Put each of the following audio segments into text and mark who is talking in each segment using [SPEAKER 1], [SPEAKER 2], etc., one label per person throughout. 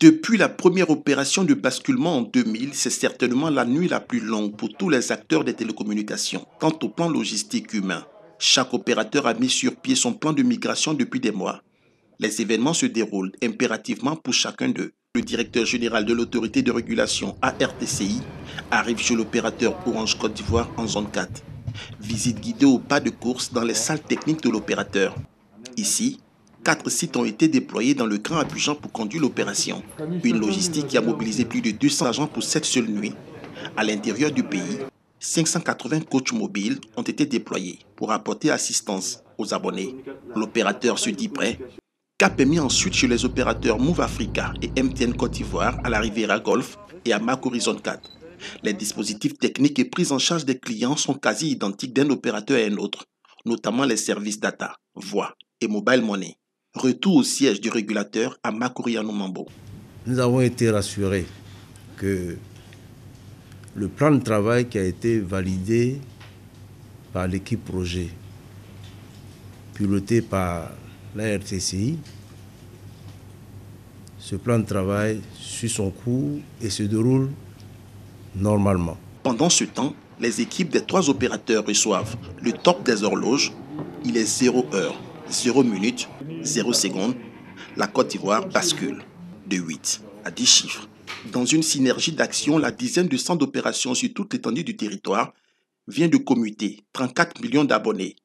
[SPEAKER 1] Depuis la première opération de basculement en 2000, c'est certainement la nuit la plus longue pour tous les acteurs des télécommunications. Quant au plan logistique humain, chaque opérateur a mis sur pied son plan de migration depuis des mois. Les événements se déroulent impérativement pour chacun d'eux. Le directeur général de l'autorité de régulation ARTCI arrive chez l'opérateur Orange Côte d'Ivoire en zone 4. Visite guidée au pas de course dans les salles techniques de l'opérateur. Ici, 4 sites ont été déployés dans le Grand Abidjan pour conduire l'opération. Une logistique qui a mobilisé plus de 200 agents pour cette seule nuit. À l'intérieur du pays, 580 coachs mobiles ont été déployés pour apporter assistance aux abonnés. L'opérateur se dit prêt. Cap est mis ensuite chez les opérateurs Move Africa et MTN Côte d'Ivoire à la Riviera Golf et à Mac Horizon 4. Les dispositifs techniques et prise en charge des clients sont quasi identiques d'un opérateur à un autre, notamment les services data, voix et mobile money. Retour au siège du régulateur à Makuriano Mambo.
[SPEAKER 2] Nous avons été rassurés que le plan de travail qui a été validé par l'équipe projet, piloté par la RTCI, ce plan de travail suit son cours et se déroule normalement.
[SPEAKER 1] Pendant ce temps, les équipes des 3 opérateurs reçoivent le top des horloges. Il est 0 heure, 0 minute, 0 seconde. La Côte d'Ivoire bascule de 8 à 10 chiffres. Dans une synergie d'action, la dizaine de centres d'opération sur toute l'étendue du territoire vient de commuter 34 millions d'abonnés.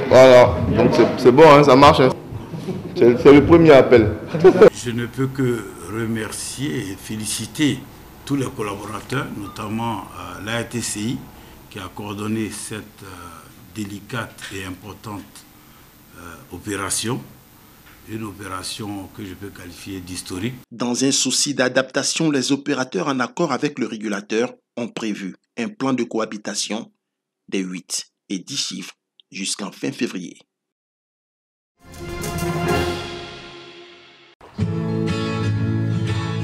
[SPEAKER 3] Voilà, donc c'est bon, hein, ça marche. Hein. C'est le premier appel.
[SPEAKER 4] Je ne peux que remercier et féliciter tous les collaborateurs, notamment la RTCI, qui a coordonné cette délicate et importante opération. Une opération que je peux qualifier d'historique.
[SPEAKER 1] Dans un souci d'adaptation, les opérateurs en accord avec le régulateur ont prévu un plan de cohabitation des 8 et 10 chiffres jusqu'en fin février.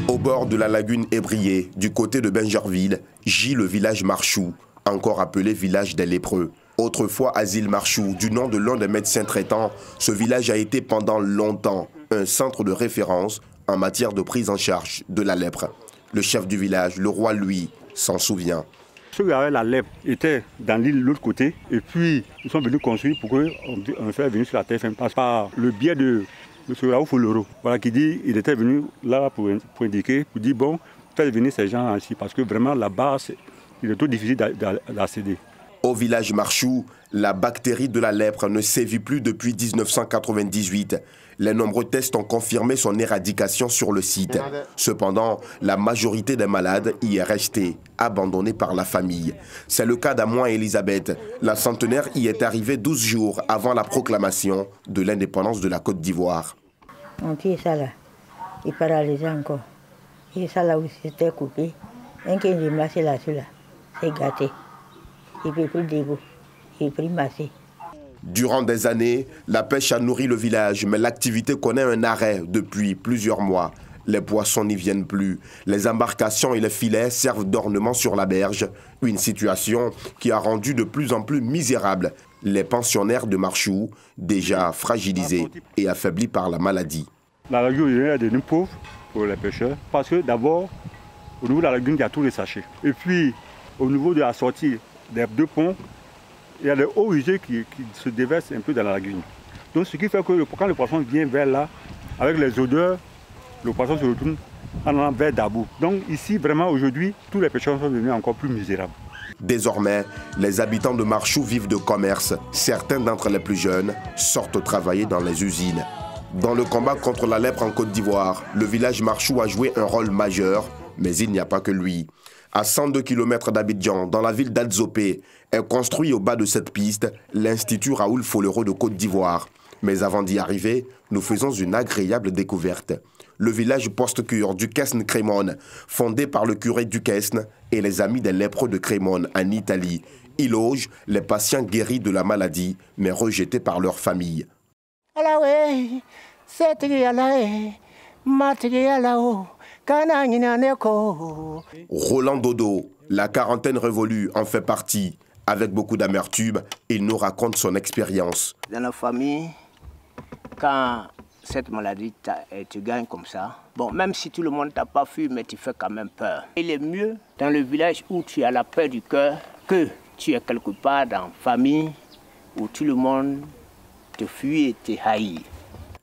[SPEAKER 5] Au bord de la lagune Ébrié, du côté de Benjerville, gît le village Marchou, encore appelé village des lépreux. Autrefois asile Marchou, du nom de l'un des médecins traitants, ce village a été pendant longtemps un centre de référence en matière de prise en charge de la lèpre. Le chef du village, le roi Louis, s'en souvient.
[SPEAKER 6] Ceux qui avaient la lèpre étaient dans l'île de l'autre côté et puis ils sont venus construire pour qu'on soit venu sur la terre ferme par le biais de M. Raoul Foloro, voilà, qui dit il était venu là pour indiquer, pour dire bon, faites venir ces gens ici parce que vraiment là-bas, il est trop difficile d'accéder.
[SPEAKER 5] Au village Marchou, la bactérie de la lèpre ne sévit plus depuis 1998. Les nombreux tests ont confirmé son éradication sur le site. Cependant, la majorité des malades y est restée, abandonnée par la famille. C'est le cas d'Amoin Elisabeth. La centenaire y est arrivée 12 jours avant la proclamation de l'indépendance de la Côte d'Ivoire.
[SPEAKER 7] Mon pied, ça là, il paralysait encore. Et ça là où c'était coupé, un qui est massé là-dessus là, c'est gâté. Il ne peut plus debout, il peut plus masser.
[SPEAKER 5] Durant des années, la pêche a nourri le village, mais l'activité connaît un arrêt depuis plusieurs mois. Les poissons n'y viennent plus. Les embarcations et les filets servent d'ornement sur la berge. Une situation qui a rendu de plus en plus misérable les pensionnaires de Marchou, déjà fragilisés et affaiblis par la maladie.
[SPEAKER 6] La lagune est devenue pauvre pour les pêcheurs parce que d'abord, au niveau de la lagune, il y a tous les sachets. Et puis, au niveau de la sortie des 2 ponts, il y a les eaux usées qui se déversent un peu dans la lagune. Donc ce qui fait que quand le poisson vient vers là, avec les odeurs, le poisson se retourne en allant vers Dabou. Donc ici, vraiment aujourd'hui, tous les pêcheurs sont devenus encore plus misérables.
[SPEAKER 5] Désormais, les habitants de Marchou vivent de commerce. Certains d'entre les plus jeunes sortent travailler dans les usines. Dans le combat contre la lèpre en Côte d'Ivoire, le village Marchou a joué un rôle majeur, mais il n'y a pas que lui. À 102 km d'Abidjan, dans la ville d'Adzopé, est construit au bas de cette piste l'Institut Raoul Folero de Côte d'Ivoire. Mais avant d'y arriver, nous faisons une agréable découverte. Le village post-cure du Quesne-Crémone, fondé par le curé du Quesne et les amis des lépreux de Crémone en Italie. Il loge les patients guéris de la maladie, mais rejetés par leur famille. Roland Dodo, la quarantaine révolue, en fait partie. Avec beaucoup d'amertume, il nous raconte son expérience.
[SPEAKER 8] Dans la famille, quand cette maladie te gagne comme ça, bon, même si tout le monde t'a pas fui, mais tu fais quand même peur. Il est mieux dans le village où tu as la paix du cœur que tu es quelque part dans la famille où tout le monde te fuit et te haït.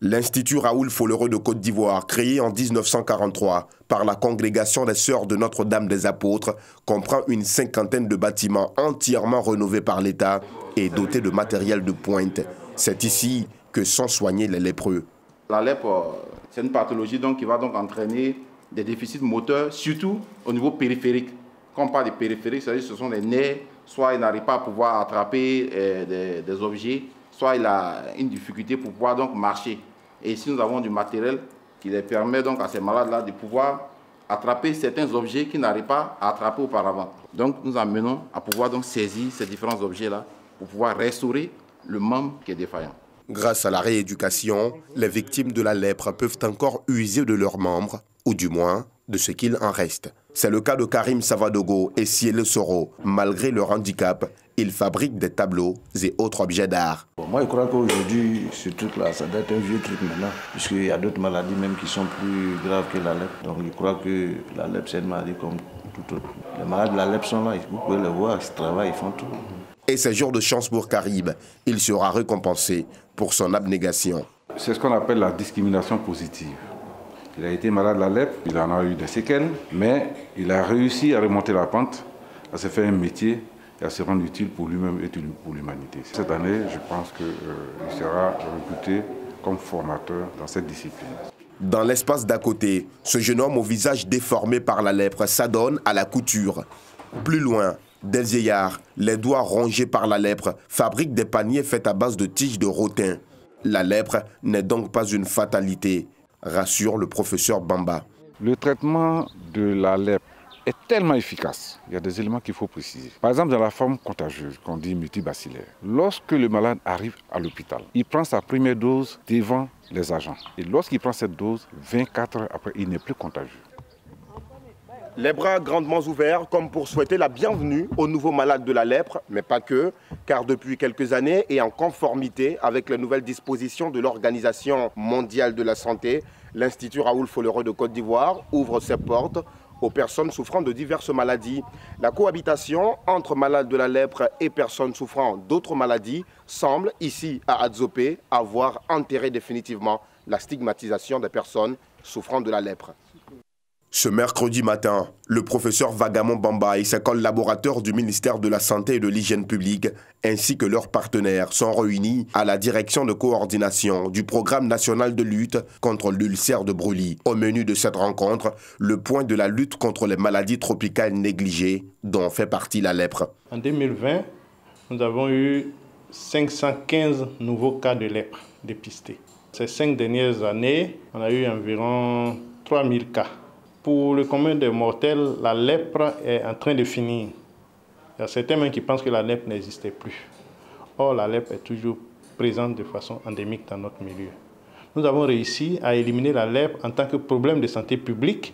[SPEAKER 5] L'Institut Raoul Follerot de Côte d'Ivoire, créé en 1943 par la congrégation des Sœurs de Notre-Dame des Apôtres, comprend une cinquantaine de bâtiments entièrement rénovés par l'État et dotés de matériel de pointe. C'est ici que sont soignés les lépreux.
[SPEAKER 3] La lèpre, c'est une pathologie donc, qui va donc entraîner des déficits moteurs, surtout au niveau périphérique. Quand on parle de périphérique, c'est-à-dire que ce sont les nerfs, soit il n'arrive pas à pouvoir attraper des objets, soit il a une difficulté pour pouvoir donc marcher. Et ici, nous avons du matériel qui les permet donc à ces malades-là de pouvoir attraper certains objets qu'ils n'arrivent pas à attraper auparavant. Donc, nous amenons à pouvoir donc saisir ces différents objets-là pour pouvoir restaurer le membre qui est défaillant.
[SPEAKER 5] Grâce à la rééducation, les victimes de la lèpre peuvent encore user de leurs membres, ou du moins de ce qu'il en reste. C'est le cas de Karim Savadogo et Ciel Soro. Malgré leur handicap, ils fabriquent des tableaux et autres objets d'art.
[SPEAKER 9] Moi, je crois qu'aujourd'hui, ce truc-là, ça doit être un vieux truc maintenant, puisqu'il y a d'autres maladies même qui sont plus graves que la lèpre. Donc, je crois que la lèpre, c'est une maladie comme tout autre. Les malades de la lèpre sont là, vous pouvez les voir, ils travaillent, ils font tout.
[SPEAKER 5] Et c'est jour de chance pour Karim. Il sera récompensé pour son abnégation.
[SPEAKER 10] C'est ce qu'on appelle la discrimination positive. Il a été malade de la lèpre, il en a eu des séquelles, mais il a réussi à remonter la pente, à se faire un métier et à se rendre utile pour lui-même et pour l'humanité. Cette année, je pense qu'il sera recruté comme formateur dans cette discipline.
[SPEAKER 5] Dans l'espace d'à côté, ce jeune homme au visage déformé par la lèpre s'adonne à la couture. Plus loin, des vieillards, les doigts rongés par la lèpre, fabriquent des paniers faits à base de tiges de rotin. La lèpre n'est donc pas une fatalité, rassure le professeur Bamba.
[SPEAKER 10] Le traitement de la lèpre est tellement efficace. Il y a des éléments qu'il faut préciser. Par exemple, dans la forme contagieuse, qu'on dit multibacillaire, lorsque le malade arrive à l'hôpital, il prend sa première dose devant les agents. Et lorsqu'il prend cette dose, 24 heures après, il n'est plus contagieux.
[SPEAKER 5] Les bras grandement ouverts comme pour souhaiter la bienvenue aux nouveaux malades de la lèpre, mais pas que, car depuis quelques années et en conformité avec les nouvelles dispositions de l'Organisation mondiale de la santé, l'Institut Raoul Follerot de Côte d'Ivoire ouvre ses portes aux personnes souffrant de diverses maladies. La cohabitation entre malades de la lèpre et personnes souffrant d'autres maladies semble, ici à Adzopé, avoir enterré définitivement la stigmatisation des personnes souffrant de la lèpre. Ce mercredi matin, le professeur Vagamon Bamba et ses collaborateurs du ministère de la Santé et de l'Hygiène publique, ainsi que leurs partenaires, sont réunis à la direction de coordination du programme national de lutte contre l'ulcère de Brûlis. Au menu de cette rencontre, le point de la lutte contre les maladies tropicales négligées, dont fait partie la lèpre.
[SPEAKER 11] En 2020, nous avons eu 515 nouveaux cas de lèpre dépistés. Ces 5 dernières années, on a eu environ 3000 cas. Pour le commun des mortels, la lèpre est en train de finir. Il y a certains même qui pensent que la lèpre n'existait plus. Or, la lèpre est toujours présente de façon endémique dans notre milieu. Nous avons réussi à éliminer la lèpre en tant que problème de santé publique,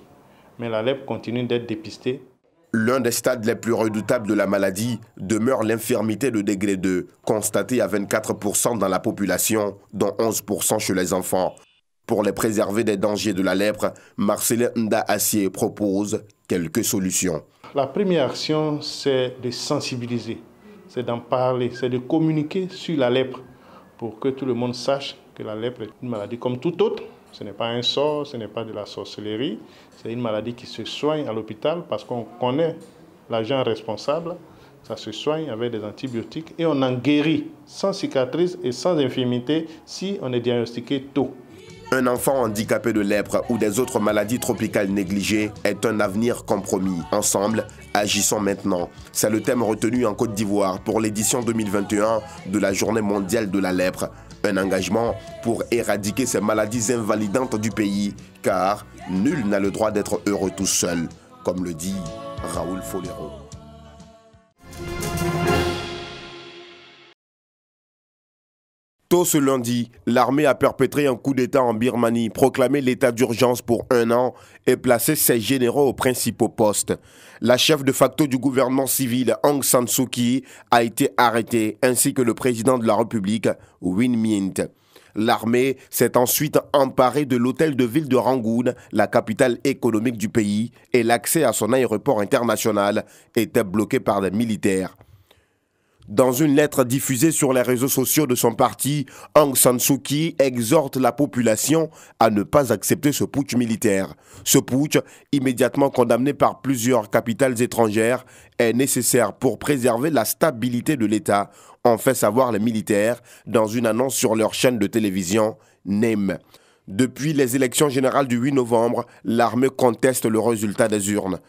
[SPEAKER 11] mais la lèpre continue d'être dépistée.
[SPEAKER 5] L'un des stades les plus redoutables de la maladie demeure l'infirmité de degré 2, constatée à 24% dans la population, dont 11% chez les enfants. Pour les préserver des dangers de la lèpre, Marcelin Nda Assier propose quelques solutions.
[SPEAKER 11] La première action, c'est de sensibiliser, c'est d'en parler, c'est de communiquer sur la lèpre pour que tout le monde sache que la lèpre est une maladie comme toute autre. Ce n'est pas un sort, ce n'est pas de la sorcellerie, c'est une maladie qui se soigne à l'hôpital parce qu'on connaît l'agent responsable. Ça se soigne avec des antibiotiques et on en guérit sans cicatrice et sans infirmité si on est diagnostiqué tôt.
[SPEAKER 5] Un enfant handicapé de lèpre ou des autres maladies tropicales négligées est un avenir compromis. Ensemble, agissons maintenant. C'est le thème retenu en Côte d'Ivoire pour l'édition 2021 de la Journée mondiale de la lèpre. Un engagement pour éradiquer ces maladies invalidantes du pays, car nul n'a le droit d'être heureux tout seul, comme le dit Raoul Follerot. Tôt ce lundi, l'armée a perpétré un coup d'État en Birmanie, proclamé l'état d'urgence pour 1 an et placé ses généraux aux principaux postes. La chef de facto du gouvernement civil, Aung San Suu Kyi, a été arrêtée, ainsi que le président de la République, Win Myint. L'armée s'est ensuite emparée de l'hôtel de ville de Rangoon, la capitale économique du pays, et l'accès à son aéroport international était bloqué par des militaires. Dans une lettre diffusée sur les réseaux sociaux de son parti, Aung San Suu Kyi exhorte la population à ne pas accepter ce putsch militaire. Ce putsch, immédiatement condamné par plusieurs capitales étrangères, est nécessaire pour préserver la stabilité de l'État, ont fait savoir les militaires dans une annonce sur leur chaîne de télévision NEM. Depuis les élections générales du 8 novembre, l'armée conteste le résultat des urnes.